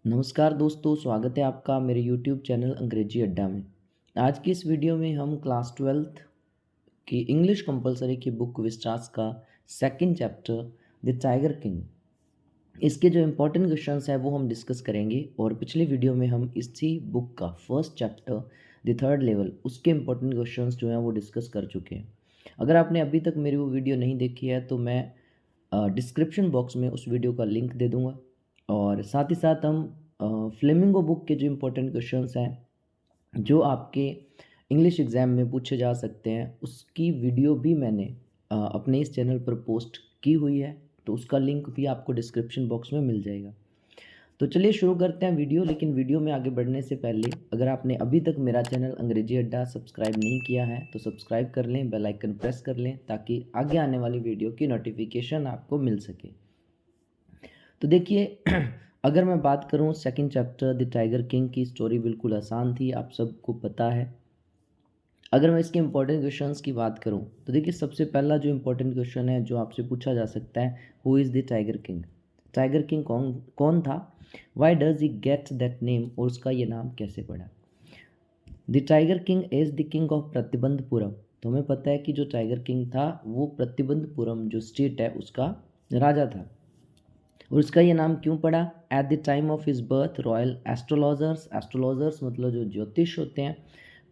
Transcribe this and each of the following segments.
नमस्कार दोस्तों, स्वागत है आपका मेरे YouTube चैनल अंग्रेजी अड्डा में। आज की इस वीडियो में हम क्लास 12th की इंग्लिश कंपलसरी की बुक विस्टास का second chapter the tiger king, इसके जो इम्पोर्टेंट क्वेश्चंस हैं वो हम डिस्कस करेंगे। और पिछले वीडियो में हम इसी बुक का first chapter the third level उसके इम्पोर्टेंट क्वेश्चंस जो हैं वो डिस्कस कर चुके हैं। अगर आपने अभी तक मेरी वो वीडियो नहीं देखी है तो मैं डिस्क्रिप्शन बॉक्स में उस वीडियो का लिंक दे दूँगा। और साथ ही साथ हम फ्लेमिंगो बुक के जो इम्पोर्टेंट क्वेश्चंस हैं जो आपके इंग्लिश एग्ज़ाम में पूछे जा सकते हैं उसकी वीडियो भी मैंने अपने इस चैनल पर पोस्ट की हुई है, तो उसका लिंक भी आपको डिस्क्रिप्शन बॉक्स में मिल जाएगा। तो चलिए शुरू करते हैं वीडियो। लेकिन वीडियो में आगे बढ़ने से पहले अगर आपने अभी तक मेरा चैनल अंग्रेजी अड्डा सब्सक्राइब नहीं किया है तो सब्सक्राइब कर लें, बेल आइकन प्रेस कर लें ताकि आगे आने वाली वीडियो की नोटिफिकेशन आपको मिल सके। तो देखिए अगर मैं बात करूं second chapter the tiger king की, स्टोरी बिल्कुल आसान थी, आप सबको पता है। अगर मैं इसके इंपॉर्टेंट क्वेश्चंस की बात करूं तो देखिए सबसे पहला जो इंपॉर्टेंट क्वेश्चन है जो आपसे पूछा जा सकता है, who is the tiger king. Tiger king कौन कौन था, why does he get that name, और उसका ये नाम कैसे पड़ा। The tiger king is the king of Pratibandapuram. तो हमें पता है कि जो टाइगर किंग था वो प्रतिबंधपुरम जो स्टेट है उसका राजा था। और उसका ये नाम क्यों पड़ा, at the time of his birth royal astrologers मतलब जो ज्योतिष होते हैं,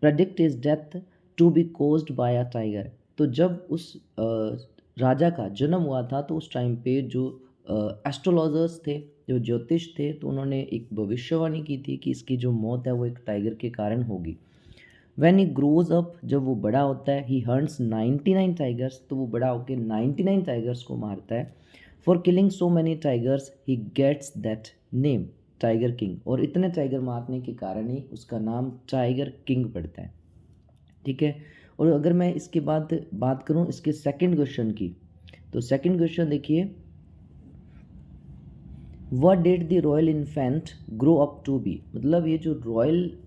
predict is death to be caused by a tiger. तो जब उस राजा का जन्म हुआ था तो उस टाइम पे जो एस्ट्रोलॉजर्स थे, जो ज्योतिष थे, तो उन्होंने एक भविष्यवाणी की थी कि इसकी जो मौत है वो एक टाइगर के कारण होगी। व्हेन ही ग्रोज अप, जब वो बड़ा होता है, ही हंट्स 99 टाइगर्स, तो वो बड़ा होकर 99 टाइगर्स को मारता है। For killing so many tigers he gets that name tiger king, और इतने टाइगर मारने के कारण ही उसका नाम टाइगर किंग पड़ता है। ठीक है। और अगर मैं इसके बाद बात करूं इसके सेकंड क्वेश्चन की, तो सेकंड क्वेश्चन देखिए, what did the royal infant grow up to be. मतलब ये जो रॉयल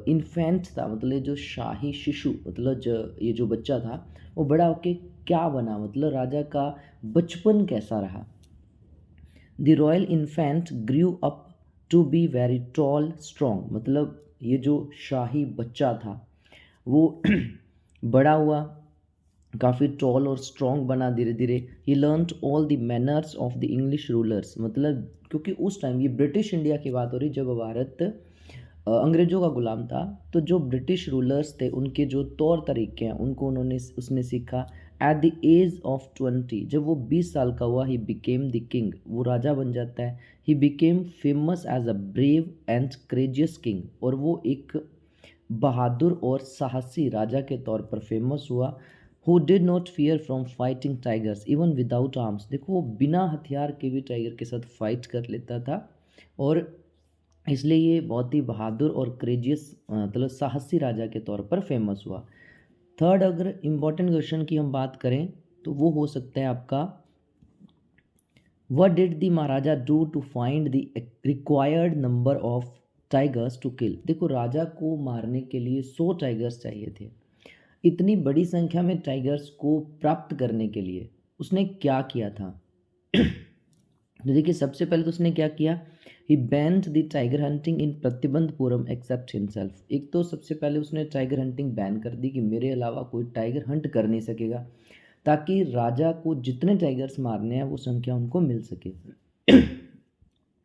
इन्फेंट था, मतलब ये जो शाही शिशु, मतलब ये जो बच्चा था वो बड़ा होके क्या बना, मतलब राजा का बचपन कैसा रहा। The royal infant grew up to be very tall strong, मतलब ये जो शाही बच्चा था वो बड़ा हुआ, काफ़ी टॉल और स्ट्रॉन्ग बना धीरे धीरे। He learned all the manners of the English rulers, मतलब क्योंकि उस टाइम ये ब्रिटिश इंडिया की बात हो रही, जब भारत अंग्रेज़ों का गुलाम था, तो जो ब्रिटिश रूलर्स थे उनके जो तौर तरीके हैं उनको उसने सीखा। एट द एज ऑफ 20, जब वो 20 साल का हुआ, ही बिकेम द किंग, वो राजा बन जाता है। He became famous as a brave and courageous king, और वो एक बहादुर और साहसी राजा के तौर पर फेमस हुआ। Who did not fear from fighting tigers even without arms, देखो वो बिना हथियार के भी टाइगर के साथ फाइट कर लेता था, और इसलिए ये बहुत ही बहादुर और करेजियस मतलब साहसी राजा के तौर पर फेमस हुआ। थर्ड अगर इम्पोर्टेंट क्वेश्चन की हम बात करें तो वो हो सकता है आपका, what did the Maharaja do to find the required number of tigers to kill. देखो राजा को मारने के लिए 100 टाइगर्स चाहिए थे। इतनी बड़ी संख्या में टाइगर्स को प्राप्त करने के लिए उसने क्या किया था। तो देखिए सबसे पहले तो उसने क्या किया, he banned the tiger hunting in Pratibandapuram except himself. एक तो सबसे पहले उसने टाइगर हंटिंग बैन कर दी कि मेरे अलावा कोई टाइगर हंट कर नहीं सकेगा, ताकि राजा को जितने टाइगर्स मारने हैं वो संख्या उनको मिल सके।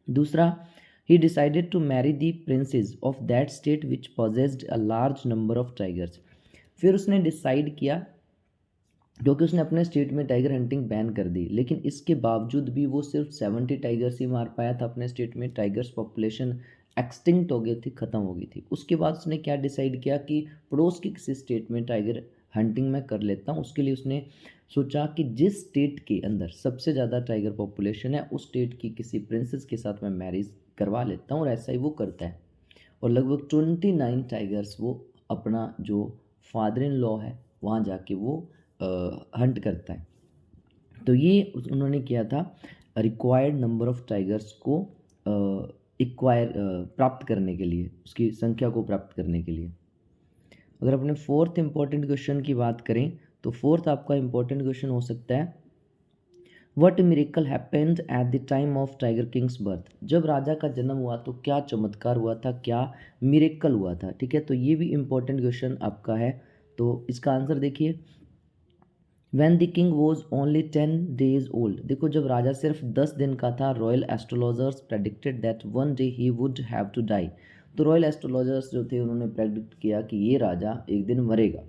दूसरा, he decided to marry the princess of that state which possessed a large number of tigers. फिर उसने डिसाइड किया, क्योंकि उसने अपने स्टेट में टाइगर हंटिंग बैन कर दी, लेकिन इसके बावजूद भी वो सिर्फ 70 टाइगर्स ही मार पाया था अपने स्टेट में। टाइगर्स पॉपुलेशन एक्सटिंक्ट हो गई थी, ख़त्म हो गई थी। उसके बाद उसने क्या डिसाइड किया कि पड़ोस की किसी स्टेट में टाइगर हंटिंग मैं कर लेता हूँ। उसके लिए उसने सोचा कि जिस स्टेट के अंदर सबसे ज़्यादा टाइगर पॉपुलेशन है उस स्टेट की किसी प्रिंसेस के साथ मैं मैरिज करवा लेता हूँ, और ऐसा ही वो करता है। और लगभग 29 टाइगर्स वो अपना जो फादर इन लॉ है वहाँ जाके वो हंट करता है। तो ये उन्होंने किया था रिक्वायर्ड नंबर ऑफ टाइगर्स को प्राप्त करने के लिए, उसकी संख्या को प्राप्त करने के लिए। अगर अपने फोर्थ इंपॉर्टेंट क्वेश्चन की बात करें तो फोर्थ आपका इंपॉर्टेंट क्वेश्चन हो सकता है, what miracle happened at the time of tiger Kings birth, जब राजा का जन्म हुआ तो क्या चमत्कार हुआ था, क्या मिरेकल हुआ था। ठीक है, तो ये भी इम्पोर्टेंट क्वेश्चन आपका है। तो इसका आंसर देखिए, When the king was only 10 days old, देखो जब राजा सिर्फ 10 दिन का था, royal astrologers predicted that one day he would have to die, तो रॉयल एस्ट्रोलॉजर्स जो थे उन्होंने प्रेडिक्ट किया कि ये राजा एक दिन मरेगा।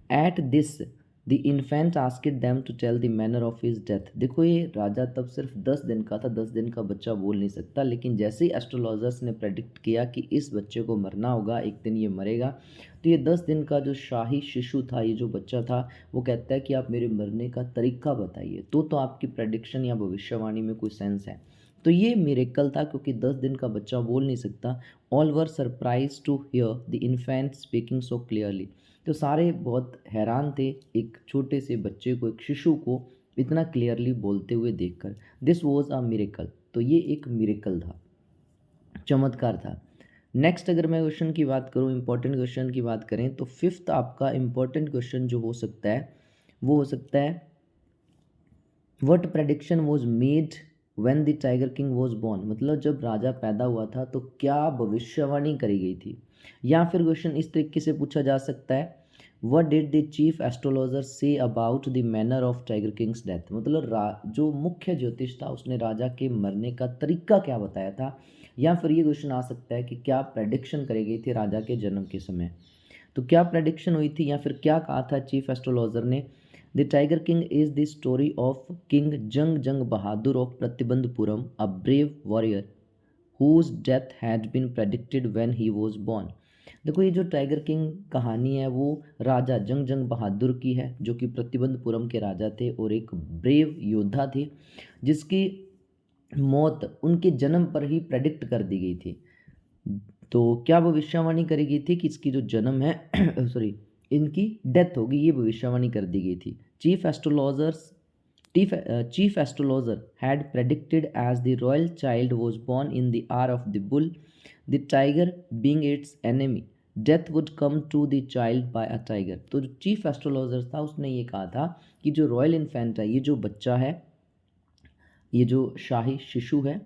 At this the infant asked them to tell the manner of his death, देखो ये राजा तब सिर्फ 10 दिन का था, 10 दिन का बच्चा बोल नहीं सकता, लेकिन जैसे ही एस्ट्रोलॉजर्स ने प्रेडिक्ट किया कि इस बच्चे को मरना होगा, एक दिन ये मरेगा, तो ये 10 दिन का जो शाही शिशु था, ये जो बच्चा था, वो कहता है कि आप मेरे मरने का तरीका बताइए, तो आपकी प्रेडिक्शन या भविष्यवाणी में कोई सेंस है। तो ये मिरेकल था, क्योंकि 10 दिन का बच्चा बोल नहीं सकता। All were surprise to hear the infant speaking so clearly, तो सारे बहुत हैरान थे एक छोटे से बच्चे को, एक शिशु को इतना क्लियरली बोलते हुए देखकर। दिस वॉज अ मिरेकल, तो ये एक मिरेकल था, चमत्कार था। नेक्स्ट अगर मैं क्वेश्चन की बात करूँ, इंपॉर्टेंट क्वेश्चन की बात करें, तो फिफ्थ आपका इंपॉर्टेंट क्वेश्चन जो हो सकता है वो हो सकता है, what prediction was made when the tiger king was born, मतलब जब राजा पैदा हुआ था तो क्या भविष्यवाणी करी गई थी। या फिर क्वेश्चन इस तरीके से पूछा जा सकता है, what did the chief astrologer say about the manner of tiger Kings death, मतलब जो मुख्य ज्योतिष था उसने राजा के मरने का तरीका क्या बताया था। या फिर ये क्वेश्चन आ सकता है कि क्या प्रेडिक्शन करी गई थी राजा के जन्म के समय, तो क्या प्रेडिक्शन हुई थी या फिर क्या कहा था चीफ एस्ट्रोलॉजर ने। The tiger king is the story of king Jung Jung Bahadur of Pratibandapuram, a brave warrior whose death had been predicted when he was born. देखो ये जो टाइगर किंग कहानी है वो राजा जंग जंग बहादुर की है, जो कि प्रतिबंधपुरम के राजा थे और एक ब्रेव योद्धा थे, जिसकी मौत उनके जन्म पर ही प्रेडिक्ट कर दी गई थी। तो क्या भविष्यवाणी करी गई थी कि इसकी जो जन्म है सॉरी इनकी डेथ होगी, ये भविष्यवाणी कर दी गई थी। Chief astrologer had predicted as the royal child was born in the hour of the bull, the tiger being its enemy, death would come to the child by a tiger. तो जो chief astrologer था उसने ये कहा था कि जो royal infant है, ये जो बच्चा है, ये जो शाही शिशु है,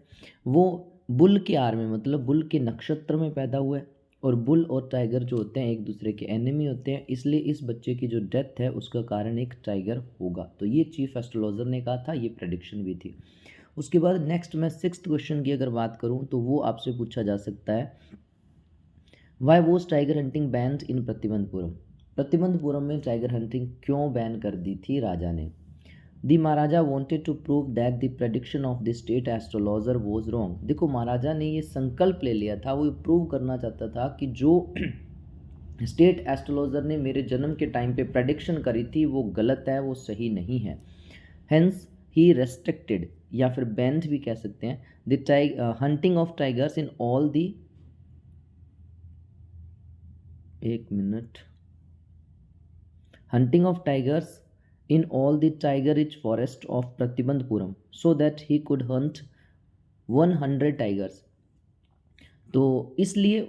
वो बुल के आर में, मतलब बुल के नक्षत्र में पैदा हुआ है, और बुल और टाइगर जो होते हैं एक दूसरे के एनिमी होते हैं, इसलिए इस बच्चे की जो डेथ है उसका कारण एक टाइगर होगा। तो ये चीफ एस्ट्रोलॉजर ने कहा था, ये प्रेडिक्शन भी थी। उसके बाद नेक्स्ट मैं सिक्स्थ क्वेश्चन की अगर बात करूं तो वो आपसे पूछा जा सकता है, why was tiger hunting banned in Pratibandapuram, Pratibandapuram में टाइगर हंटिंग क्यों बैन कर दी थी राजा ने। The Maharaja wanted to prove that the prediction of the state astrologer was wrong, देखो महाराजा ने ये संकल्प ले लिया था, वो प्रूव करना चाहता था कि जो स्टेट एस्ट्रोलॉजर ने मेरे जन्म के टाइम पे प्रेडिक्शन करी थी वो गलत है, वो सही नहीं है। हेंस ही रेस्ट्रिक्टेड या फिर बैंड भी कह सकते हैं the hunting of tigers in all the, एक मिनट, hunting of tigers in all the tiger-rich forest of Pratibandpuram so that he could hunt 100 tigers। तो इसलिए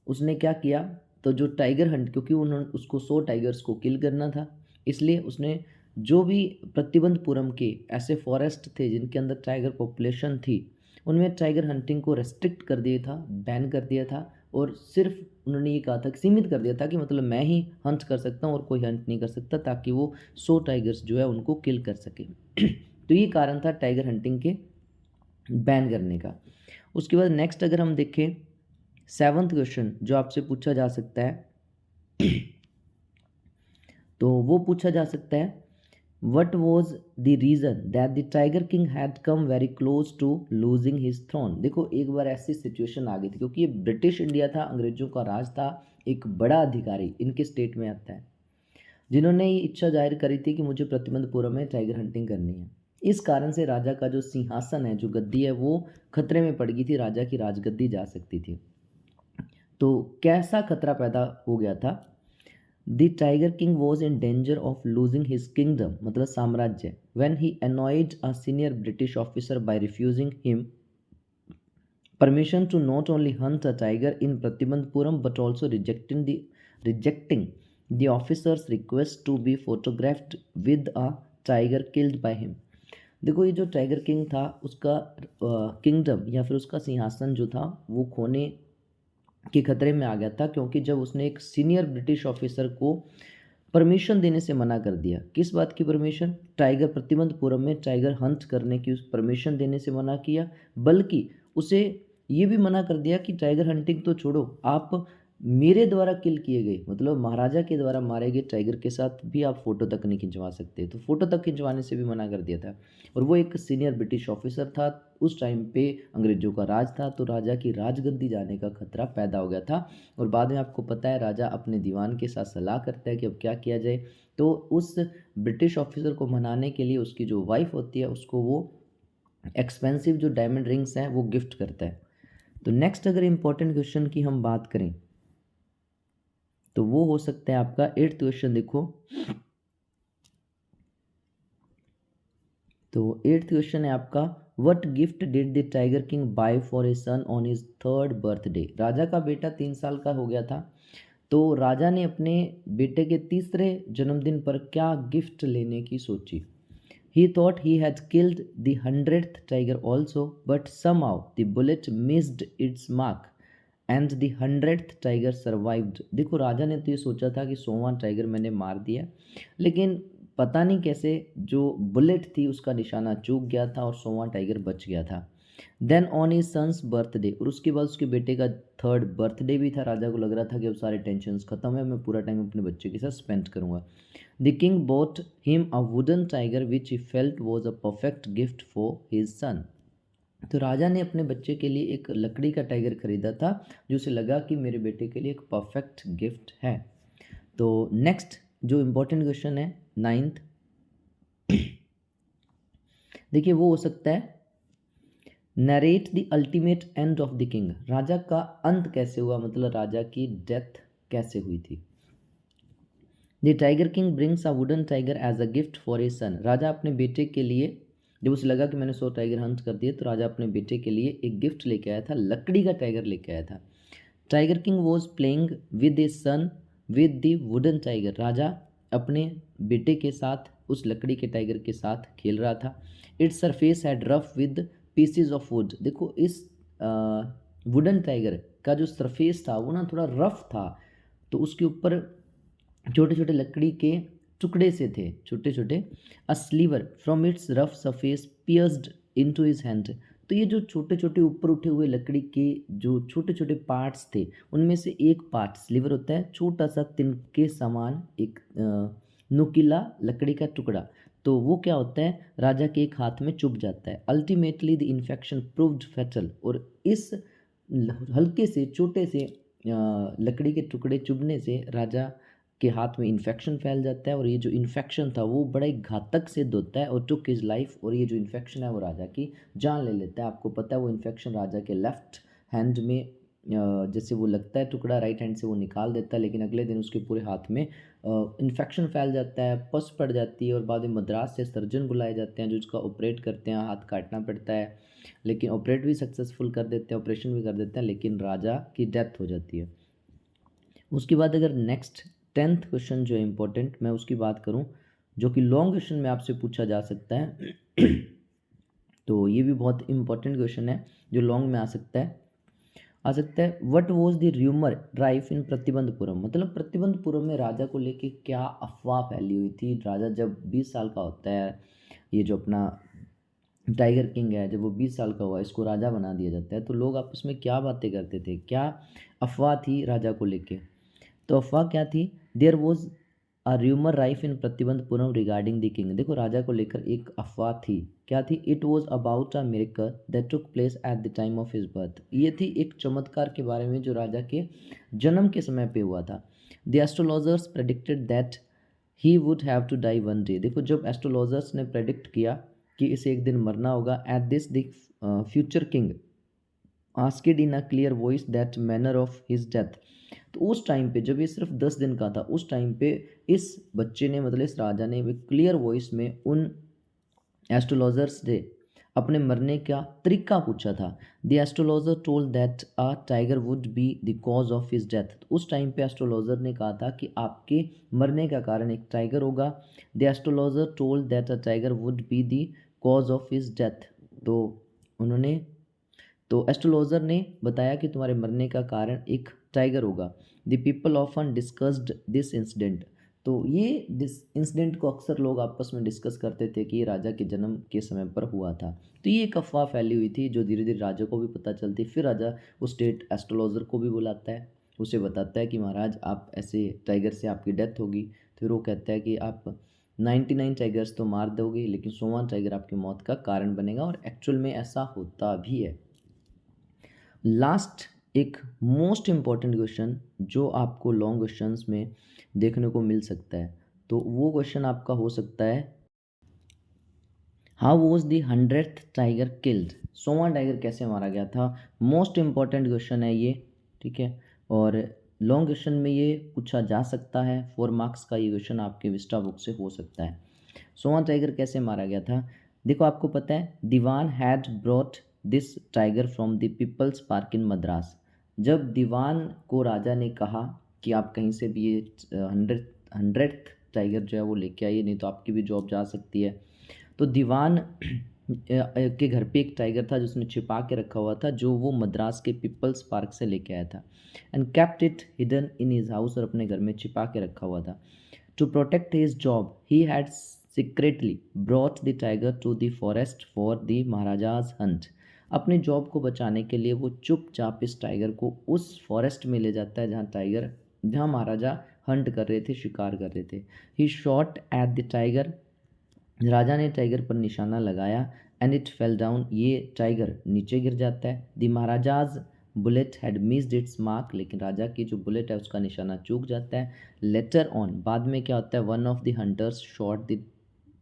उसने क्या किया, तो जो टाइगर हंट, क्योंकि उन्होंने उसको 100 टाइगर्स को किल करना था, इसलिए उसने जो भी प्रतिबंधपुरम के ऐसे फॉरेस्ट थे जिनके अंदर टाइगर पॉपुलेशन थी, उनमें टाइगर हंटिंग को रेस्ट्रिक्ट कर दिया था, बैन कर दिया था, और सिर्फ उन्होंने ये कहा था कि सीमित कर दिया था कि मतलब मैं ही हंट कर सकता हूँ और कोई हंट नहीं कर सकता, ताकि वो 100 टाइगर्स जो है उनको किल कर सके। तो ये कारण था टाइगर हंटिंग के बैन करने का। उसके बाद नेक्स्ट अगर हम देखें, सेवंथ क्वेश्चन जो आपसे पूछा जा सकता है तो वो पूछा जा सकता है, What was the reason that the Tiger King had come very close to losing his throne। देखो एक बार ऐसी सिचुएशन आ गई थी, क्योंकि ये ब्रिटिश इंडिया था, अंग्रेजों का राज था, एक बड़ा अधिकारी इनके स्टेट में आता है जिन्होंने ये इच्छा जाहिर करी थी कि मुझे प्रतिबंधपुरम में टाइगर हंटिंग करनी है। इस कारण से राजा का जो सिंहासन है, जो गद्दी है, वो खतरे में पड़ गई थी, राजा की राजगद्दी जा सकती थी। तो कैसा खतरा पैदा हो गया था, the tiger king was in danger of losing his kingdom, मतलब साम्राज्य, when he annoyed a senior British officer by refusing him permission to not only hunt a tiger in Pratibandpuram but also rejecting the officer's request to be photographed with a tiger killed by him। देखो ये जो tiger king था उसका kingdom या फिर उसका सिंहासन जो था वो खोने के खतरे में आ गया था, क्योंकि जब उसने एक सीनियर ब्रिटिश ऑफिसर को परमिशन देने से मना कर दिया। किस बात की परमिशन? टाइगर प्रतिबंधपुरम में टाइगर हंट करने की उस परमिशन देने से मना किया, बल्कि उसे ये भी मना कर दिया कि टाइगर हंटिंग तो छोड़ो, आप मेरे द्वारा किल किए गए, मतलब महाराजा के द्वारा मारे गए टाइगर के साथ भी आप फोटो तक नहीं खिंचवा सकते। तो फोटो तक खिंचवाने से भी मना कर दिया था। और वो एक सीनियर ब्रिटिश ऑफिसर था, उस टाइम पे अंग्रेजों का राज था, तो राजा की राजगद्दी जाने का खतरा पैदा हो गया था। और बाद में आपको पता है राजा अपने दीवान के साथ सलाह करता है कि अब क्या किया जाए। तो उस ब्रिटिश ऑफिसर को मनाने के लिए उसकी जो वाइफ होती है उसको वो एक्सपेंसिव जो डायमंड रिंग्स हैं वो गिफ्ट करता है। तो नेक्स्ट अगर इम्पोर्टेंट क्वेश्चन की हम बात करें तो वो हो सकता है आपका 8th क्वेश्चन। देखो तो 8th क्वेश्चन है आपका, what gift did the tiger king buy for a son on his 3rd birthday. राजा का बेटा 3 साल का हो गया था, तो राजा ने अपने बेटे के तीसरे जन्मदिन पर क्या गिफ्ट लेने की सोची। He thought he had killed the 100th tiger also, but somehow the bullet missed its mark and the 100th tiger survived। देखो राजा ने तो ये सोचा था कि 100वां टाइगर मैंने मार दिया, लेकिन पता नहीं कैसे जो बुलेट थी उसका निशाना चूक गया था और 100वां टाइगर बच गया था। Then on his son's birthday, और उसके बाद उसके बेटे का 3rd बर्थडे भी था। राजा को लग रहा था कि अब सारे टेंशन्स खत्म है, मैं पूरा टाइम अपने बच्चे के साथ स्पेंड करूँगा। The king bought him a wooden tiger which he felt was a perfect gift for his son। तो राजा ने अपने बच्चे के लिए एक लकड़ी का टाइगर खरीदा था जो उसे लगा कि मेरे बेटे के लिए एक परफेक्ट गिफ्ट है। तो नेक्स्ट जो इम्पोर्टेंट क्वेश्चन है 9th, देखिए वो हो सकता है, narrate the ultimate end of the king. राजा का अंत कैसे हुआ, मतलब राजा की डेथ कैसे हुई थी। The tiger king brings a wooden tiger as a gift for his son. राजा अपने बेटे के लिए, जब उसे लगा कि मैंने 100 टाइगर हंट कर दिए, तो राजा अपने बेटे के लिए एक गिफ्ट लेके आया था, लकड़ी का टाइगर लेके आया था। Tiger king was playing with his son with the wooden tiger. राजा अपने बेटे के साथ उस लकड़ी के टाइगर के साथ खेल रहा था। Its surface had rough with PCs of would. देखो इस वुडन टाइगर का जो सरफेस था वो ना थोड़ा रफ था, तो उसके ऊपर छोटे छोटे लकड़ी के टुकड़े से थे, छोटे छोटे। A sliver from its rough surface pierced into his hand. तो ये जो छोटे छोटे ऊपर उठे हुए लकड़ी के जो छोटे छोटे पार्ट्स थे, उनमें से एक पार्ट स्लीवर होता है, छोटा सा तिनके समान एक नुकीला लकड़ी का टुकड़ा। तो वो क्या होता है, राजा के एक हाथ में चुभ जाता है। Ultimately the infection proved fatal. और इस हल्के से छोटे से लकड़ी के टुकड़े चुभने से राजा के हाथ में इन्फेक्शन फैल जाता है, और ये जो इन्फेक्शन था वो बड़ा ही घातक सिद्ध होता है और टुक हिज लाइफ। और ये जो इन्फेक्शन है वो राजा की जान ले लेता है। आपको पता है वो इन्फेक्शन राजा के लेफ्ट हैंड में जैसे वो लगता है टुकड़ा, राइट हैंड से वो निकाल देता है, लेकिन अगले दिन उसके पूरे हाथ में इन्फेक्शन फैल जाता है, पस पड़ जाती है, और बाद में मद्रास से सर्जन बुलाए जाते हैं जो उसका ऑपरेट करते हैं। हाथ काटना पड़ता है, लेकिन ऑपरेट भी सक्सेसफुल कर देते हैं, ऑपरेशन भी कर देते हैं, लेकिन राजा की डेथ हो जाती है। उसके बाद अगर नेक्स्ट 10th क्वेश्चन जो है इम्पोर्टेंट, मैं उसकी बात करूं जो कि लॉन्ग क्वेश्चन में आपसे पूछा जा सकता है तो ये भी बहुत इंपॉर्टेंट क्वेश्चन है जो लॉन्ग में आ सकता है। What was the rumour rife in Pratibandapuram. मतलब प्रतिबंधपुरम में राजा को लेके क्या अफवाह फैली हुई थी। राजा जब 20 साल का होता है, ये जो अपना टाइगर किंग है, जब वो 20 साल का हुआ, इसको राजा बना दिया जाता है, तो लोग आपस में क्या बातें करते थे, क्या अफवाह थी राजा को लेके। तो अफवाह क्या थी, there was a rumour rife in Pratibandapuram regarding the king. देखो राजा को लेकर एक अफवाह थी, क्या थी, it was about a miracle that took place at the time of his birth. ये थी एक चमत्कार के बारे में जो राजा के जन्म के समय पे हुआ था। The astrologers predicted that he would have to die one day. देखो जब एस्ट्रोलॉजर्स ने प्रेडिक्ट किया कि इसे एक दिन मरना होगा, eight this the future king asked in a clear voice that manner of his death. तो उस टाइम पे जब ये सिर्फ 10 दिन का था, उस टाइम पे इस बच्चे ने, मतलब इस राजा ने क्लियर वॉइस में उन एस्ट्रोलॉजर्स से अपने मरने का तरीका पूछा था। The astrologer told that a tiger would be the cause of his death. तो उस टाइम पे एस्ट्रोलॉजर ने कहा था कि आपके मरने का कारण एक टाइगर होगा। The astrologer told that a tiger would be the cause of his death. तो एस्ट्रोलॉजर ने बताया कि तुम्हारे मरने का कारण एक टाइगर होगा। The people often discussed this incident. तो ये इंसिडेंट को अक्सर लोग आपस में डिस्कस करते थे कि ये राजा के जन्म के समय पर हुआ था। तो ये एक अफवाह फैली हुई थी जो धीरे धीरे राजा को भी पता चलती। फिर राजा उस स्टेट एस्ट्रोलॉजर को भी बुलाता है, उसे बताता है कि महाराज आप ऐसे टाइगर से आपकी डेथ होगी। फिर वो कहता है कि आप 99 टाइगर्स तो मार दोगे लेकिन 100वां टाइगर आपकी मौत का कारण बनेगा, और एक्चुअल में ऐसा होता भी है। लास्ट एक मोस्ट इम्पॉर्टेंट क्वेश्चन जो आपको लॉन्ग क्वेश्चंस में देखने को मिल सकता है, तो वो क्वेश्चन आपका हो सकता है, how was the 100th tiger killed. 100वां टाइगर कैसे मारा गया था। मोस्ट इम्पॉर्टेंट क्वेश्चन है ये, ठीक है। और लॉन्ग क्वेश्चन में ये पूछा जा सकता है, 4 मार्क्स का ये क्वेश्चन आपके विस्टा बुक से हो सकता है। 100वां टाइगर कैसे मारा गया था। देखो आपको पता है, dewan had brought this tiger from the People's Park in Madras. जब दीवान को राजा ने कहा कि आप कहीं से भी ये 100th टाइगर जो है वो लेके आइए, नहीं तो आपकी भी जॉब जा सकती है। तो दीवान के घर पे एक टाइगर था जिसने छिपा के रखा हुआ था, जो वो मद्रास के पीपल्स पार्क से लेके आया था, and kept it hidden in his house, और अपने घर में छिपा के रखा हुआ था। To protect his job he had secretly brought the tiger to the forest for the Maharaja's hunt. अपने जॉब को बचाने के लिए वो चुपचाप इस टाइगर को उस फॉरेस्ट में ले जाता है जहाँ महाराजा हंट कर रहे थे, शिकार कर रहे थे। He shot at the tiger. राजा ने टाइगर पर निशाना लगाया, एंड इट फेल डाउन। ये टाइगर नीचे गिर जाता है। The Maharaja's bullet had missed its mark. लेकिन राजा की जो बुलेट है उसका निशाना चूक जाता है। लेटर ऑन, बाद में क्या होता है, one of the hunters shot the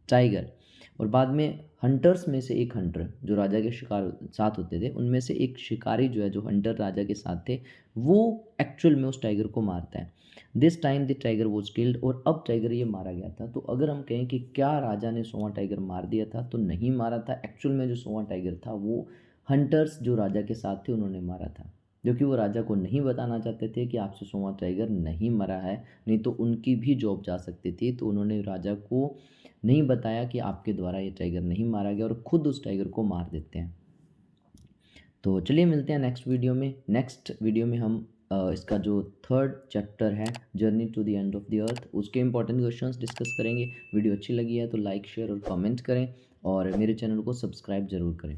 tiger. और बाद में हंटर्स में से एक हंटर जो राजा के शिकार साथ होते थे, उनमें से एक शिकारी जो है, जो हंटर राजा के साथ थे, वो एक्चुअल में उस टाइगर को मारता है। This time the tiger was killed. और अब टाइगर ये मारा गया था। तो अगर हम कहें कि क्या राजा ने 100वां टाइगर मार दिया था, तो नहीं मारा था। एक्चुअल में जो 100वां टाइगर था वो हंटर्स जो राजा के साथ थे उन्होंने मारा था, क्योंकि वो राजा को नहीं बताना चाहते थे कि आपसे 100वां टाइगर नहीं मरा है, नहीं तो उनकी भी जॉब जा सकती थी। तो उन्होंने राजा को नहीं बताया कि आपके द्वारा ये टाइगर नहीं मारा गया, और खुद उस टाइगर को मार देते हैं। तो चलिए मिलते हैं नेक्स्ट वीडियो में। नेक्स्ट वीडियो में हम इसका जो 3rd चैप्टर है, journey to the end of the earth, उसके इंपॉर्टेंट क्वेश्चंस डिस्कस करेंगे। वीडियो अच्छी लगी है तो लाइक, शेयर और कमेंट करें, और मेरे चैनल को सब्सक्राइब ज़रूर करें।